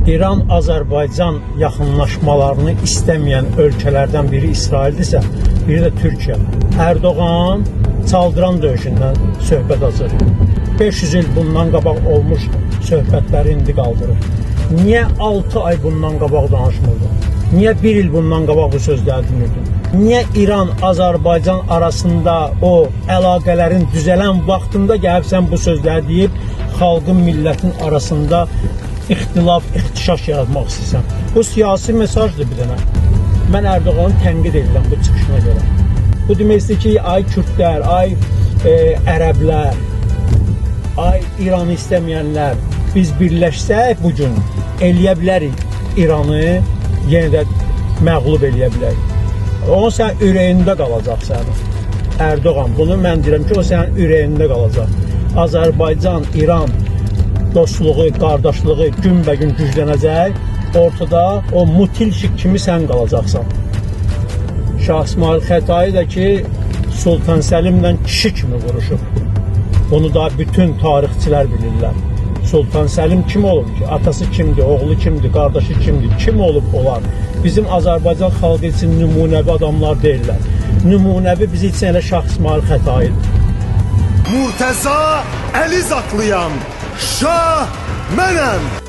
İran-Azərbaycan yaxınlaşmalarını istəməyən ölkələrdən biri İsraildirsə, biri də Türkiyə. Erdoğan Çaldıran döyüşündən söhbət açır. 500 il bundan qabaq olmuş söhbətləri indi qaldırır. Niyə 6 ay bundan qabaq danışmırdın? Niyə 1 il bundan qabaq bu sözləri demirdin? Niyə İran-Azərbaycan arasında o əlaqələrin düzələn vaxtında gəlib sən bu sözləri deyib, xalqın, millətin arasında ixtilaf, ixtişaş yaratmaq istəyirsən? Bu siyasi mesajdır bir dənə. Mən Erdoğanı tənqid edirəm bu çıxışına görə. Bu demək istəyir ki, ay Kürdlər, ay Ərəblər, ay İranı istəməyənlər, biz birləşsək bugün eləyə bilərik İranı, yenə də məğlub eləyə bilərik. O sənin ürəyində qalacaq sənin. Erdoğan, bunu mən deyirəm ki, o sənin ürəyində qalacaq. Azərbaycan, İran dostluğu, qardaşlığı günbəgün güclənəcək. Ortada o mutilşik kimi sən qalacaqsan. Şah İsmail Xətai da ki, Sultan Səlimlə kişi kimi vuruşub. Bunu da bütün tarixçilər bilirlər. Sultan Səlim kim olub ki? Atası kimdir, oğlu kimdir, qardaşı kimdir? Kim olub onlar? Bizim Azərbaycan xalqı üçün nümunəvi adamlar deyirlər. Nümunəvi bizi üçün elə Şah İsmail Xətaidir. Murtəza Əli Zaklayan Şah mənəm.